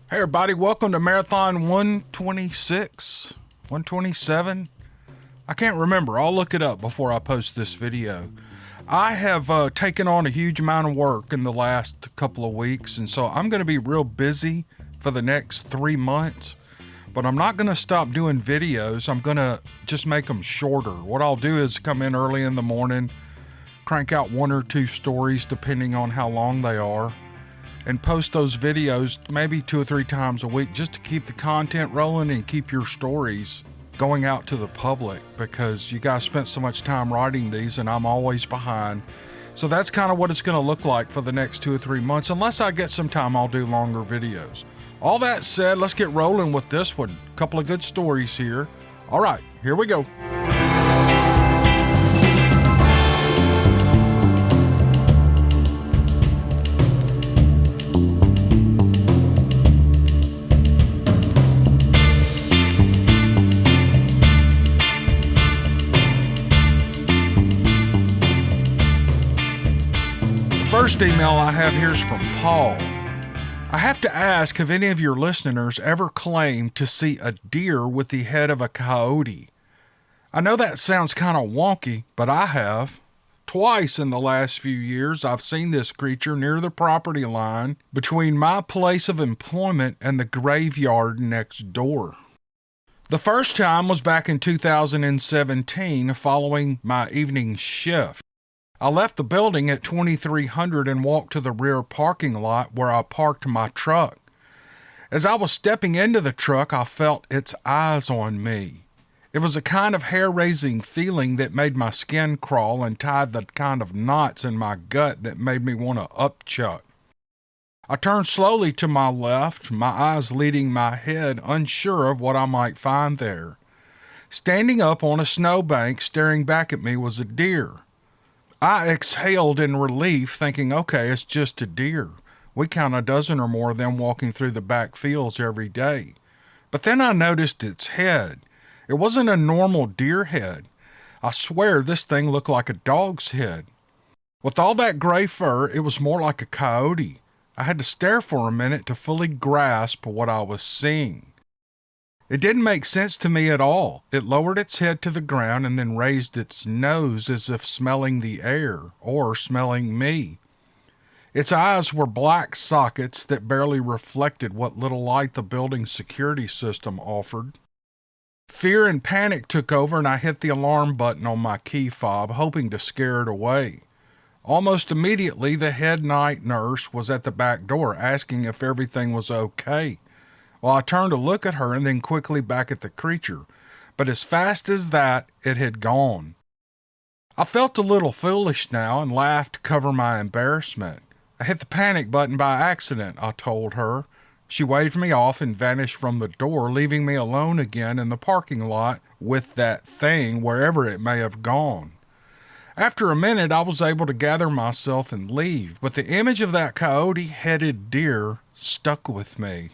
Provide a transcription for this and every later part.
Hey everybody, welcome to Marathon 126, 127. I can't remember. I'll look it up before I post this video. I have taken on a huge amount of work in the last couple of weeks, and so I'm going to be real busy for the next 3 months. But I'm not going to stop doing videos. I'm going to just make them shorter. What I'll do is come in early in the morning, crank out 1 or 2 stories depending on how long they are, and post those videos maybe 2 or 3 times a week just to keep the content rolling and keep your stories going out to the public, because you guys spent so much time writing these and I'm always behind. So that's kind of what it's going to look like for the next 2 or 3 months. Unless I get some time, I'll do longer videos. All that said, let's get rolling with this one. A couple of good stories here. All right, here we go. First email I have here is from Paul. I have to ask, have any of your listeners ever claimed to see a deer with the head of a coyote? I know that sounds kind of wonky, but I have. Twice in the last few years, I've seen this creature near the property line between my place of employment and the graveyard next door. The first time was back in 2017 following my evening shift. I left the building at 2300 and walked to the rear parking lot where I parked my truck. As I was stepping into the truck, I felt its eyes on me. It was a kind of hair-raising feeling that made my skin crawl and tied the kind of knots in my gut that made me want to upchuck. I turned slowly to my left, my eyes leading my head, unsure of what I might find there. Standing up on a snowbank staring back at me was a deer. I exhaled in relief, thinking, okay, it's just a deer. We count a dozen or more of them walking through the back fields every day. But then I noticed its head. It wasn't a normal deer head. I swear this thing looked like a dog's head. With all that gray fur, it was more like a coyote. I had to stare for a minute to fully grasp what I was seeing. It didn't make sense to me at all. It lowered its head to the ground and then raised its nose as if smelling the air, or smelling me. Its eyes were black sockets that barely reflected what little light the building's security system offered. Fear and panic took over and I hit the alarm button on my key fob, hoping to scare it away. Almost immediately, the head night nurse was at the back door asking if everything was okay. Well, I turned to look at her and then quickly back at the creature, but as fast as that, it had gone. I felt a little foolish now and laughed to cover my embarrassment. I hit the panic button by accident, I told her. She waved me off and vanished from the door, leaving me alone again in the parking lot with that thing wherever it may have gone. After a minute, I was able to gather myself and leave, but the image of that coyote-headed deer stuck with me.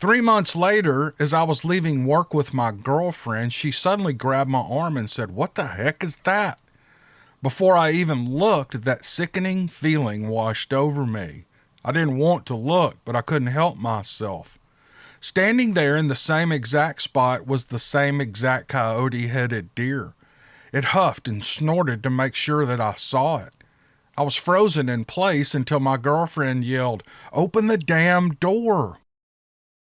3 months later, as I was leaving work with my girlfriend, she suddenly grabbed my arm and said, "What the heck is that?" Before I even looked, that sickening feeling washed over me. I didn't want to look, but I couldn't help myself. Standing there in the same exact spot was the same exact coyote-headed deer. It huffed and snorted to make sure that I saw it. I was frozen in place until my girlfriend yelled, "Open the damn door!"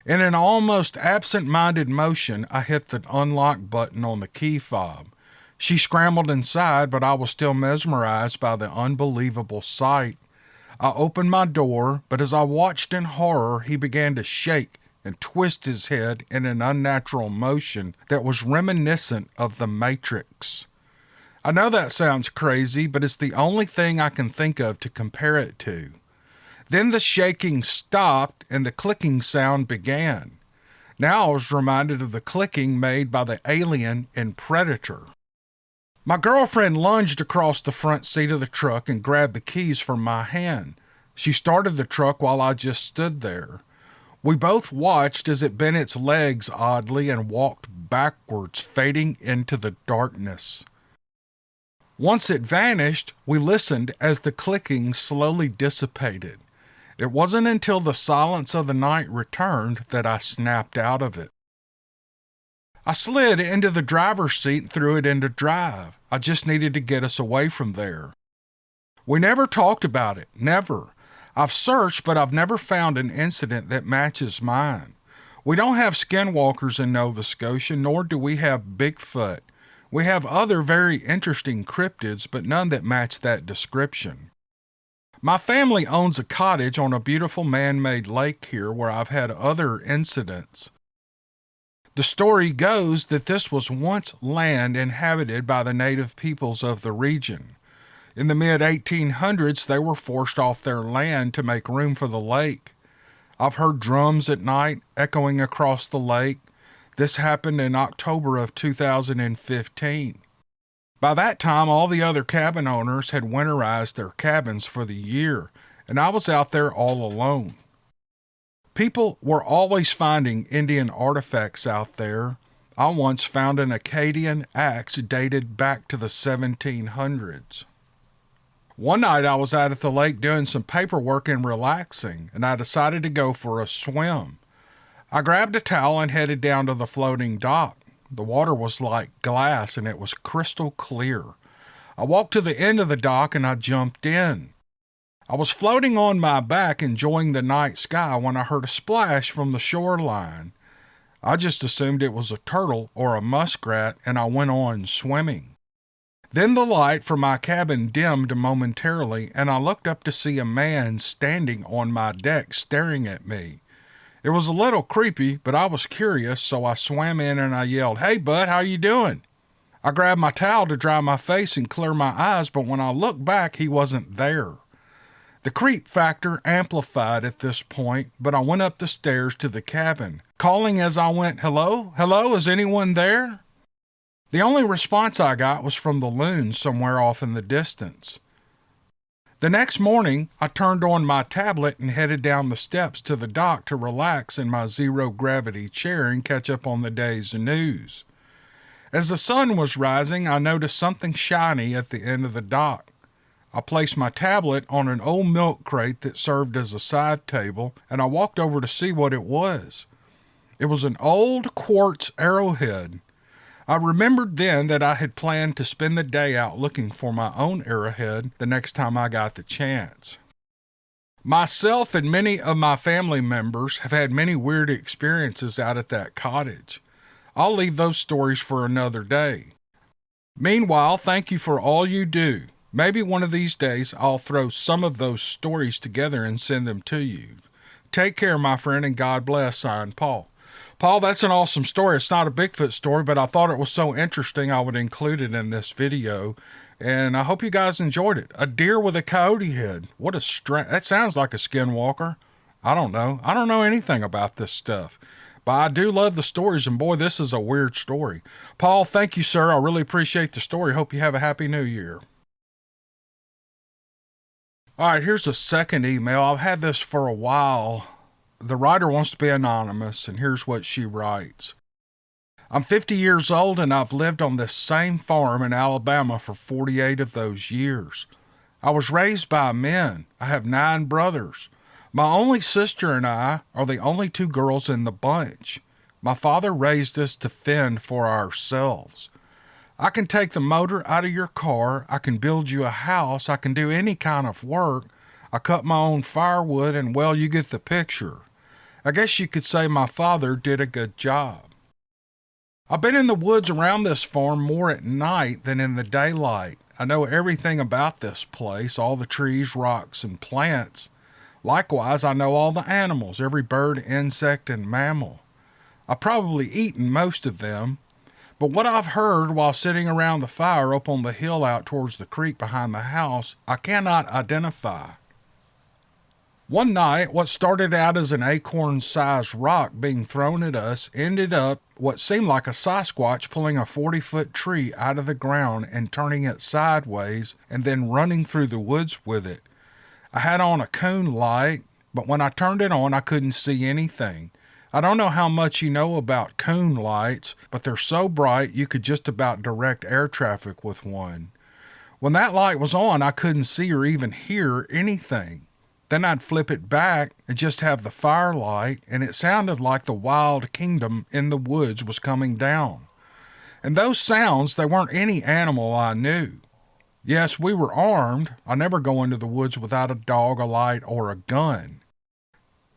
In an almost absent-minded motion, I hit the unlock button on the key fob. She scrambled inside, but I was still mesmerized by the unbelievable sight. I opened my door, but as I watched in horror, he began to shake and twist his head in an unnatural motion that was reminiscent of the Matrix. I know that sounds crazy, but it's the only thing I can think of to compare it to. Then the shaking stopped and the clicking sound began. Now I was reminded of the clicking made by the alien in Predator. My girlfriend lunged across the front seat of the truck and grabbed the keys from my hand. She started the truck while I just stood there. We both watched as it bent its legs oddly and walked backwards, fading into the darkness. Once it vanished, we listened as the clicking slowly dissipated. It wasn't until the silence of the night returned that I snapped out of it. I slid into the driver's seat and threw it into drive. I just needed to get us away from there. We never talked about it, never. I've searched, but I've never found an incident that matches mine. We don't have skinwalkers in Nova Scotia, nor do we have Bigfoot. We have other very interesting cryptids, but none that match that description. My family owns a cottage on a beautiful man-made lake here where I've had other incidents. The story goes that this was once land inhabited by the native peoples of the region. In the mid-1800s, they were forced off their land to make room for the lake. I've heard drums at night echoing across the lake. This happened in October of 2015. By that time, all the other cabin owners had winterized their cabins for the year, and I was out there all alone. People were always finding Indian artifacts out there. I once found an Acadian axe dated back to the 1700s. One night I was out at the lake doing some paperwork and relaxing, and I decided to go for a swim. I grabbed a towel and headed down to the floating dock. The water was like glass and it was crystal clear. I walked to the end of the dock and I jumped in. I was floating on my back enjoying the night sky when I heard a splash from the shoreline. I just assumed it was a turtle or a muskrat and I went on swimming. Then the light from my cabin dimmed momentarily and I looked up to see a man standing on my deck staring at me. It was a little creepy, but I was curious, so I swam in and I yelled, "Hey bud, how you doing?" I grabbed my towel to dry my face and clear my eyes, but when I looked back, he wasn't there. The creep factor amplified at this point, but I went up the stairs to the cabin, calling as I went, "Hello? Hello, is anyone there?" The only response I got was from the loon somewhere off in the distance. The next morning, I turned on my tablet and headed down the steps to the dock to relax in my zero-gravity chair and catch up on the day's news. As the sun was rising, I noticed something shiny at the end of the dock. I placed my tablet on an old milk crate that served as a side table, and I walked over to see what it was. It was an old quartz arrowhead. I remembered then that I had planned to spend the day out looking for my own arrowhead the next time I got the chance. Myself and many of my family members have had many weird experiences out at that cottage. I'll leave those stories for another day. Meanwhile, thank you for all you do. Maybe one of these days I'll throw some of those stories together and send them to you. Take care, my friend, and God bless. Signed, Paul. Paul, that's an awesome story. It's not a Bigfoot story, but I thought it was so interesting I would include it in this video. And I hope you guys enjoyed it. A deer with a coyote head. What a that sounds like a skinwalker. I don't know. I don't know anything about this stuff. But I do love the stories, and boy, this is a weird story. Paul, thank you, sir. I really appreciate the story. Hope you have a happy new year. All right, here's a second email. I've had this for a while. The writer wants to be anonymous, and here's what she writes. I'm 50 years old, and I've lived on this same farm in Alabama for 48 of those years. I was raised by men. I have 9 brothers. My only sister and I are the only 2 girls in the bunch. My father raised us to fend for ourselves. I can take the motor out of your car. I can build you a house. I can do any kind of work. I cut my own firewood, and well, you get the picture. I guess you could say my father did a good job. I've been in the woods around this farm more at night than in the daylight. I know everything about this place, all the trees, rocks, and plants. Likewise, I know all the animals, every bird, insect, and mammal. I've probably eaten most of them, but what I've heard while sitting around the fire up on the hill out towards the creek behind the house, I cannot identify. One night, what started out as an acorn-sized rock being thrown at us ended up what seemed like a Sasquatch pulling a 40-foot tree out of the ground and turning it sideways and then running through the woods with it. I had on a coon light, but when I turned it on, I couldn't see anything. I don't know how much you know about coon lights, but they're so bright you could just about direct air traffic with one. When that light was on, I couldn't see or even hear anything. Then I'd flip it back and just have the firelight, and it sounded like the wild kingdom in the woods was coming down. And those sounds, they weren't any animal I knew. Yes, we were armed. I never go into the woods without a dog, a light, or a gun.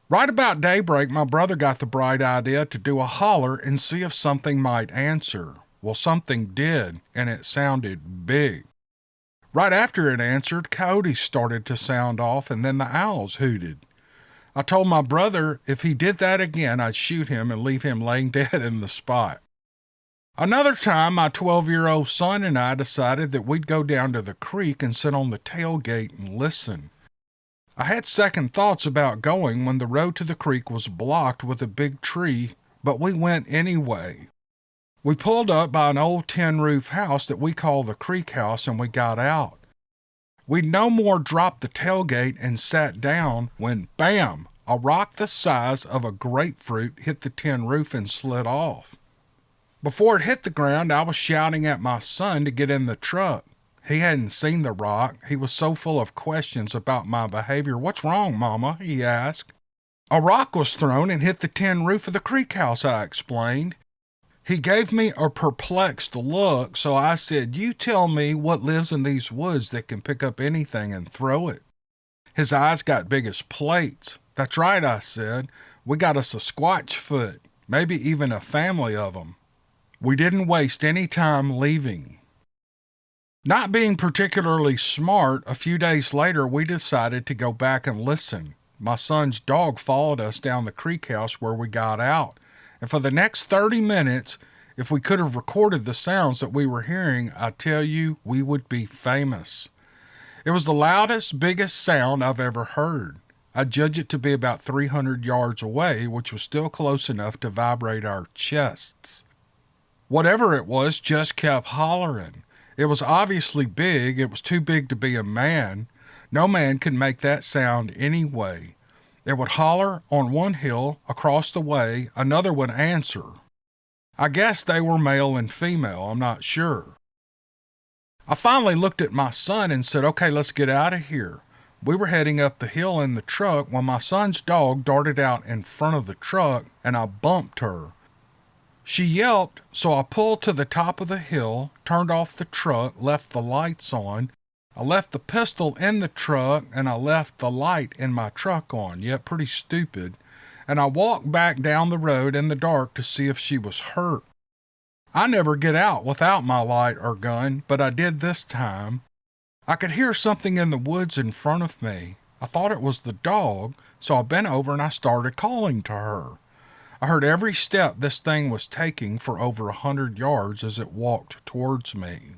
Right about daybreak, my brother got the bright idea to do a holler and see if something might answer. Well, something did, and it sounded big. Right after it answered, coyotes started to sound off, and then the owls hooted. I told my brother if he did that again, I'd shoot him and leave him laying dead in the spot. Another time, my 12-year-old son and I decided that we'd go down to the creek and sit on the tailgate and listen. I had second thoughts about going when the road to the creek was blocked with a big tree, but we went anyway. We pulled up by an old tin-roof house that we call the Creek House, and we got out. We'd no more dropped the tailgate and sat down when, bam, a rock the size of a grapefruit hit the tin roof and slid off. Before it hit the ground, I was shouting at my son to get in the truck. He hadn't seen the rock. He was so full of questions about my behavior. "What's wrong, Mama?" he asked. "A rock was thrown and hit the tin roof of the Creek House," I explained. He gave me a perplexed look, so I said, "You tell me what lives in these woods that can pick up anything and throw it." His eyes got big as plates. "That's right," I said. "We got a Sasquatch foot, maybe even a family of them." We didn't waste any time leaving. Not being particularly smart, a few days later we decided to go back and listen. My son's dog followed us down the creek house where we got out, and for the next 30 minutes, if we could have recorded the sounds that we were hearing, I tell you, we would be famous. It was the loudest, biggest sound I've ever heard. I judge it to be about 300 yards away, which was still close enough to vibrate our chests. Whatever it was just kept hollering. It was obviously big. It was too big to be a man. No man could make that sound anyway. It would holler on one hill across the way. Another would answer. I guess they were male and female. I'm not sure. I finally looked at my son and said, "Okay, let's get out of here." We were heading up the hill in the truck when my son's dog darted out in front of the truck and I bumped her. She yelped, so I pulled to the top of the hill, turned off the truck, left the lights on. I left the pistol in the truck, and I left the light in my truck on. Yeah, pretty stupid. And I walked back down the road in the dark to see if she was hurt. I never get out without my light or gun, but I did this time. I could hear something in the woods in front of me. I thought it was the dog, so I bent over and I started calling to her. I heard every step this thing was taking for over 100 yards as it walked towards me.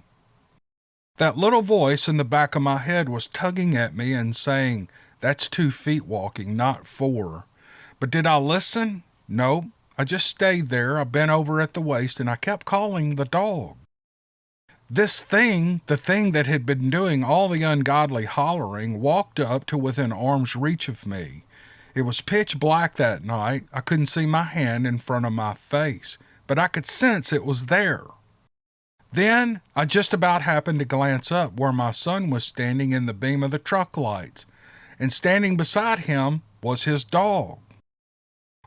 That little voice in the back of my head was tugging at me and saying, "That's 2 feet walking, not 4. But did I listen? No, I just stayed there. I bent over at the waist and I kept calling the dog. This thing, the thing that had been doing all the ungodly hollering, walked up to within arm's reach of me. It was pitch black that night. I couldn't see my hand in front of my face, but I could sense it was there. Then I just about happened to glance up where my son was standing in the beam of the truck lights, and standing beside him was his dog.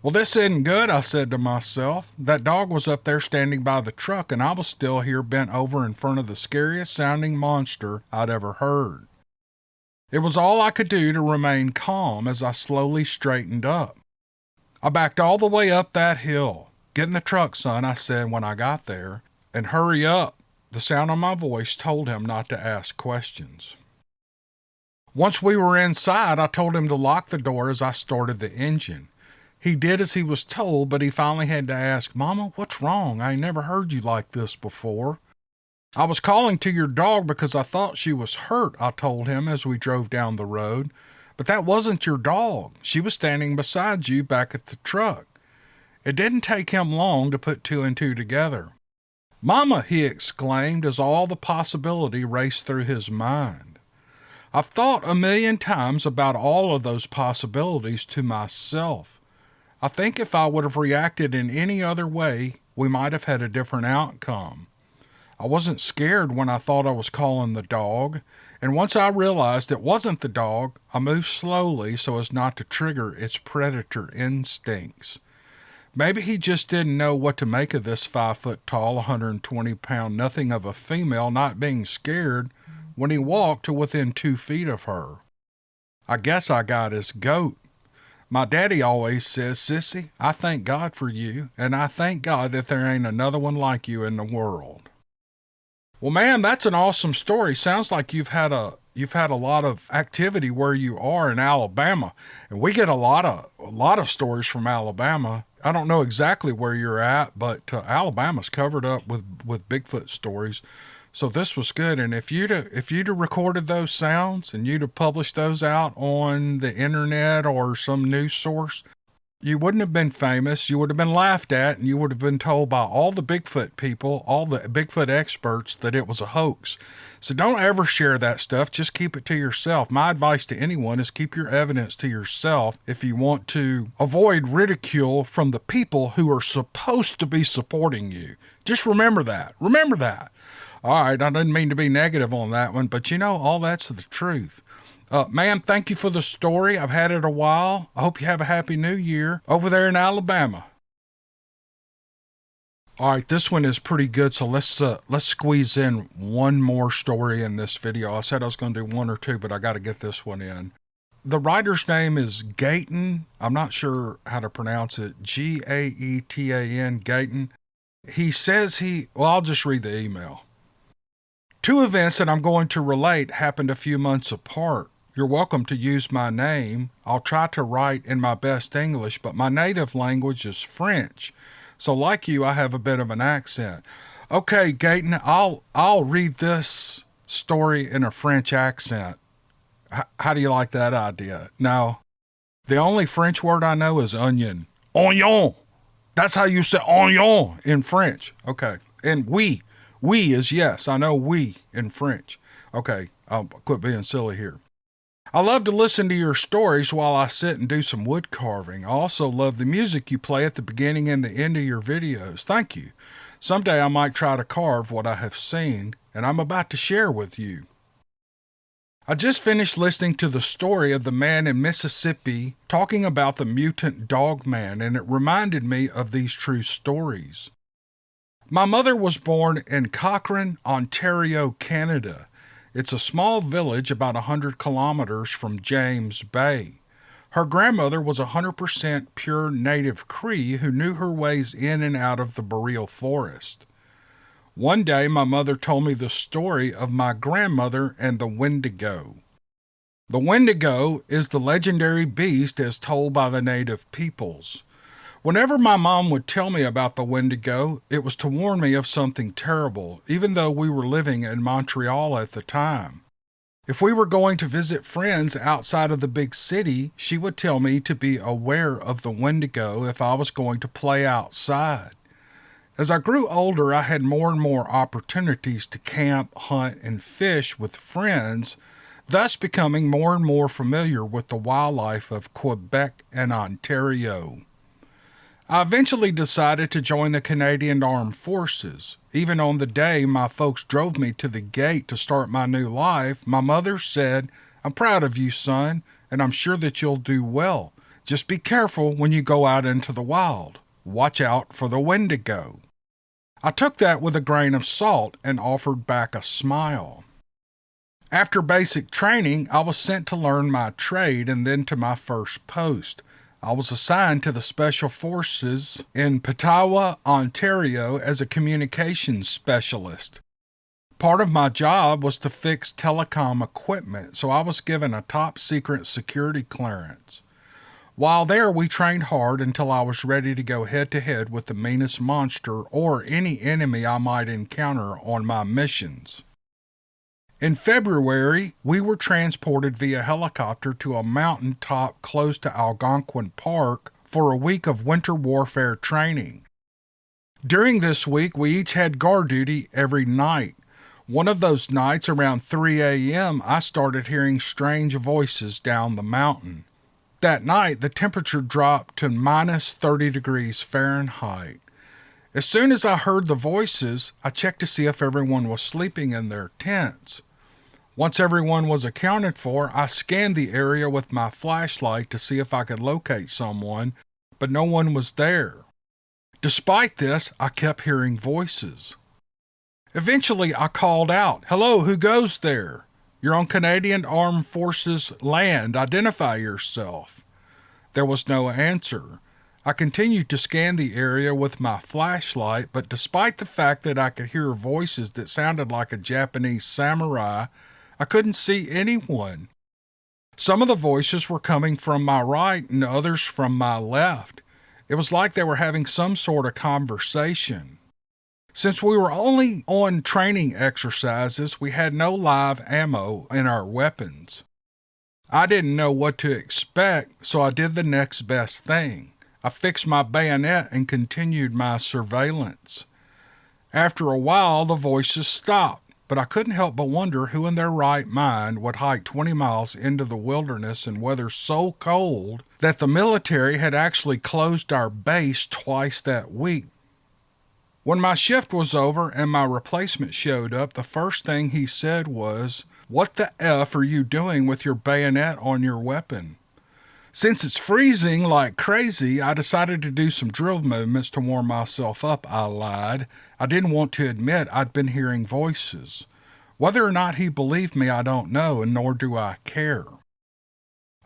"Well, this isn't good," I said to myself. That dog was up there standing by the truck, and I was still here bent over in front of the scariest sounding monster I'd ever heard. It was all I could do to remain calm as I slowly straightened up. I backed all the way up that hill. "Get in the truck, son," I said when I got there, "and hurry up." The sound of my voice told him not to ask questions. Once we were inside, I told him to lock the door as I started the engine. He did as he was told, but he finally had to ask, "Mama, what's wrong? I never heard you like this before." "I was calling to your dog because I thought she was hurt," I told him as we drove down the road. "But that wasn't your dog. She was standing beside you back at the truck." It didn't take him long to put 2 and 2 together. "Mama," he exclaimed as all the possibility raced through his mind. I've thought 1,000,000 times about all of those possibilities to myself. I think if I would have reacted in any other way, we might have had a different outcome. I wasn't scared when I thought I was calling the dog. And once I realized it wasn't the dog, I moved slowly so as not to trigger its predator instincts. Maybe he just didn't know what to make of this 5 foot tall, 120-pound nothing of a female not being scared when he walked to within 2 feet of her. I guess I got his goat. My daddy always says, "Sissy, I thank God for you, and I thank God that there ain't another one like you in the world." Well, man, that's an awesome story. Sounds like you've had a lot of activity where you are in Alabama, and we get a lot of stories from Alabama. I don't know exactly where you're at, but Alabama's covered up with Bigfoot stories. So this was good. And if you'd have recorded those sounds and you'd have published those out on the internet or some news source, you wouldn't have been famous. You would have been laughed at, and you would have been told by all the Bigfoot people, all the Bigfoot experts, that it was a hoax. So don't ever share that stuff. Just keep it to yourself. My advice to anyone is keep your evidence to yourself if you want to avoid ridicule from the people who are supposed to be supporting you. Just remember that. Remember that. All right, I didn't mean to be negative on that one, but all that's the truth. Ma'am, thank you for the story. I've had it a while. I hope you have a happy new year over there in Alabama. All right, this one is pretty good, so let's squeeze in one more story in this video. I said I was going to do one or two, but I got to get this one in. The writer's name is Gayton. I'm not sure how to pronounce it. Gaetan, Gayton. He says I'll just read the email. Two events that I'm going to relate happened a few months apart. You're welcome to use my name. I'll try to write in my best English, but my native language is French. So like you, I have a bit of an accent. Okay, Gayton, I'll read this story in a French accent. How do you like that idea? Now, the only French word I know is onion. Oignon. That's how you say oignon in French. Okay. And oui. Oui is yes. I know oui in French. Okay, I'll quit being silly here. I love to listen to your stories while I sit and do some wood carving. I also love the music you play at the beginning and the end of your videos. Thank you. Someday I might try to carve what I have seen, and I'm about to share with you. I just finished listening to the story of the man in Mississippi talking about the mutant dog man, and it reminded me of these true stories. My mother was born in Cochrane, Ontario, Canada. It's a small village about 100 kilometers from James Bay. Her grandmother was 100% pure native Cree who knew her ways in and out of the boreal forest. One day, my mother told me the story of my grandmother and the Wendigo. The Wendigo is the legendary beast as told by the native peoples. Whenever my mom would tell me about the Wendigo, it was to warn me of something terrible, even though we were living in Montreal at the time. If we were going to visit friends outside of the big city, she would tell me to be aware of the Wendigo if I was going to play outside. As I grew older, I had more and more opportunities to camp, hunt, and fish with friends, thus becoming more and more familiar with the wildlife of Quebec and Ontario. I eventually decided to join the Canadian Armed Forces. Even on the day my folks drove me to the gate to start my new life, my mother said, "I'm proud of you, son, and I'm sure that you'll do well. Just be careful when you go out into the wild. Watch out for the Wendigo." I took that with a grain of salt and offered back a smile. After basic training, I was sent to learn my trade and then to my first post. I was assigned to the Special Forces in Ottawa, Ontario as a communications specialist. Part of my job was to fix telecom equipment, so I was given a top-secret security clearance. While there, we trained hard until I was ready to go head-to-head with the meanest monster or any enemy I might encounter on my missions. In February, we were transported via helicopter to a mountain top close to Algonquin Park for a week of winter warfare training. During this week, we each had guard duty every night. One of those nights around 3 a.m., I started hearing strange voices down the mountain. That night, the temperature dropped to minus 30 degrees Fahrenheit. As soon as I heard the voices, I checked to see if everyone was sleeping in their tents. Once everyone was accounted for, I scanned the area with my flashlight to see if I could locate someone, but no one was there. Despite this, I kept hearing voices. Eventually, I called out, "Hello, who goes there? You're on Canadian Armed Forces land. Identify yourself." There was no answer. I continued to scan the area with my flashlight, but despite the fact that I could hear voices that sounded like a Japanese samurai, I couldn't see anyone. Some of the voices were coming from my right and others from my left. It was like they were having some sort of conversation. Since we were only on training exercises, we had no live ammo in our weapons. I didn't know what to expect, so I did the next best thing. I fixed my bayonet and continued my surveillance. After a while, the voices stopped, but I couldn't help but wonder who in their right mind would hike 20 miles into the wilderness in weather so cold that the military had actually closed our base twice that week. When my shift was over and my replacement showed up, the first thing he said was, "What the F are you doing with your bayonet on your weapon?" Since it's freezing like crazy, I decided to do some drill movements to warm myself up, I lied. I didn't want to admit I'd been hearing voices. Whether or not he believed me, I don't know, and nor do I care.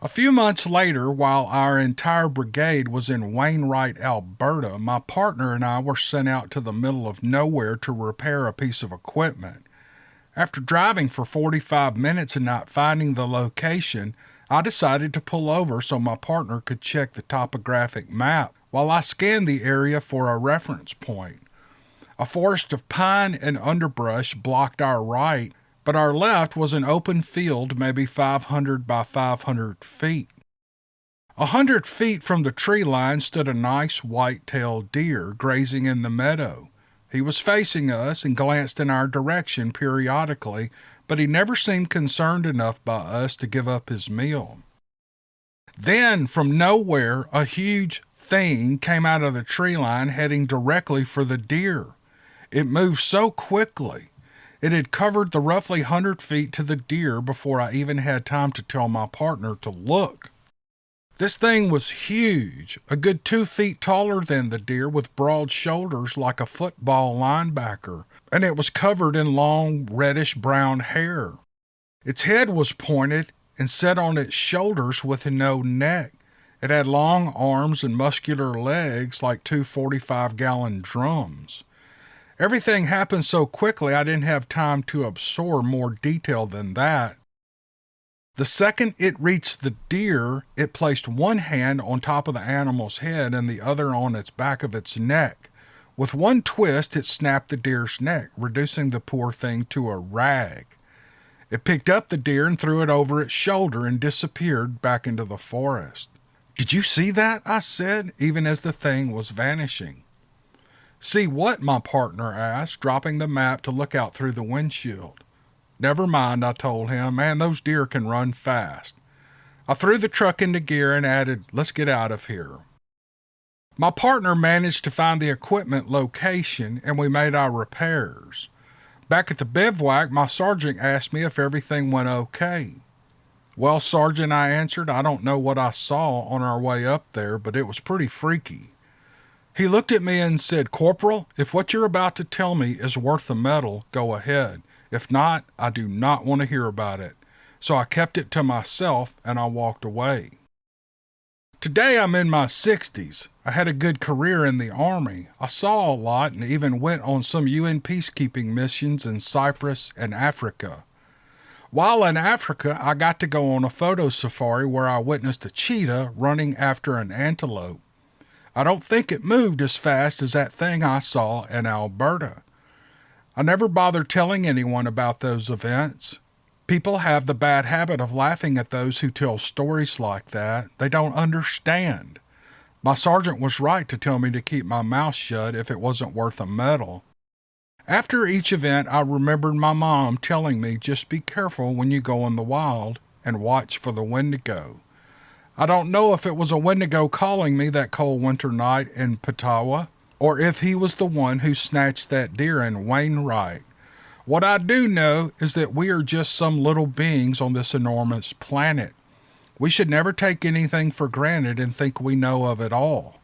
A few months later, while our entire brigade was in Wainwright, Alberta, my partner and I were sent out to the middle of nowhere to repair a piece of equipment. After driving for 45 minutes and not finding the location, I decided to pull over so my partner could check the topographic map while I scanned the area for a reference point. A forest of pine and underbrush blocked our right, but our left was an open field maybe 500 by 500 feet. 100 feet from the tree line stood a nice white-tailed deer grazing in the meadow. He was facing us and glanced in our direction periodically, but he never seemed concerned enough by us to give up his meal. Then, from nowhere, a huge thing came out of the tree line heading directly for the deer. It moved so quickly. It had covered the roughly 100 feet to the deer before I even had time to tell my partner to look. This thing was huge, a good 2 feet taller than the deer with broad shoulders like a football linebacker, and it was covered in long reddish-brown hair. Its head was pointed and set on its shoulders with no neck. It had long arms and muscular legs like two 45-gallon drums. Everything happened so quickly I didn't have time to absorb more detail than that. The second it reached the deer, it placed one hand on top of the animal's head and the other on its back of its neck. With one twist, it snapped the deer's neck, reducing the poor thing to a rag. It picked up the deer and threw it over its shoulder and disappeared back into the forest. "Did you see that?" I said, even as the thing was vanishing. "See what?" my partner asked, dropping the map to look out through the windshield. "Never mind," I told him. "Man, those deer can run fast." I threw the truck into gear and added, "Let's get out of here." My partner managed to find the equipment location, and we made our repairs. Back at the bivouac, my sergeant asked me if everything went okay. "Well, Sergeant," I answered, "I don't know what I saw on our way up there, but it was pretty freaky." He looked at me and said, "Corporal, if what you're about to tell me is worth the medal, go ahead. If not, I do not want to hear about it." So I kept it to myself and I walked away. Today I'm in my 60s. I had a good career in the Army. I saw a lot and even went on some UN peacekeeping missions in Cyprus and Africa. While in Africa, I got to go on a photo safari where I witnessed a cheetah running after an antelope. I don't think it moved as fast as that thing I saw in Alberta. I never bothered telling anyone about those events. People have the bad habit of laughing at those who tell stories like that. They don't understand. My sergeant was right to tell me to keep my mouth shut if it wasn't worth a medal. After each event, I remembered my mom telling me just be careful when you go in the wild and watch for the Wendigo. I don't know if it was a Wendigo calling me that cold winter night in Petawa, or if he was the one who snatched that deer in Wainwright. What I do know is that we are just some little beings on this enormous planet. We should never take anything for granted and think we know of it all.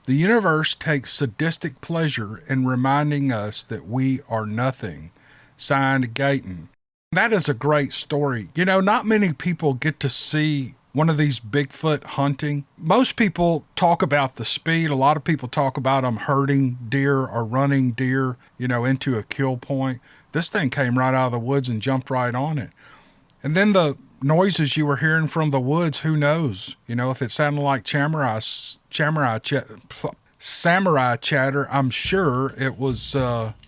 The universe takes sadistic pleasure in reminding us that we are nothing. Signed, Gayton. That is a great story. You know, not many people get to see one of these Bigfoot hunting. Most people talk about the speed. A lot of people talk about them herding deer or running deer, into a kill point. This thing came right out of the woods and jumped right on it. And then the noises you were hearing from the woods, who knows? If it sounded like samurai chatter, I'm sure it was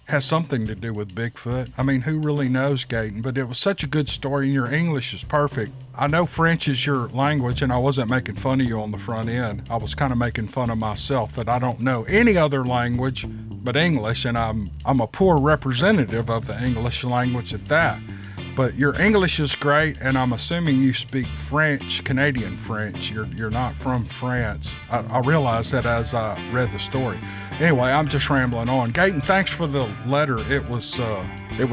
has something to do with Bigfoot. I mean, who really knows, Gayton? But it was such a good story, and your English is perfect. I know French is your language, and I wasn't making fun of you on the front end. I was kind of making fun of myself that I don't know any other language but English, and I'm a poor representative of the English language at that. But your English is great, and I'm assuming you speak French, Canadian French. You're not from France. I realized that as I read the story. Anyway, I'm just rambling on. Gayton, thanks for the letter. It was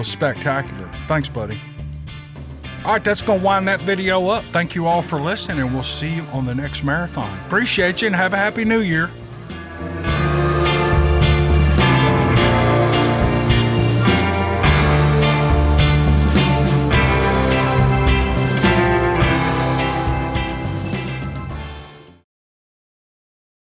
spectacular. Thanks, buddy. All right, that's going to wind that video up. Thank you all for listening, and we'll see you on the next marathon. Appreciate you, and have a Happy New Year.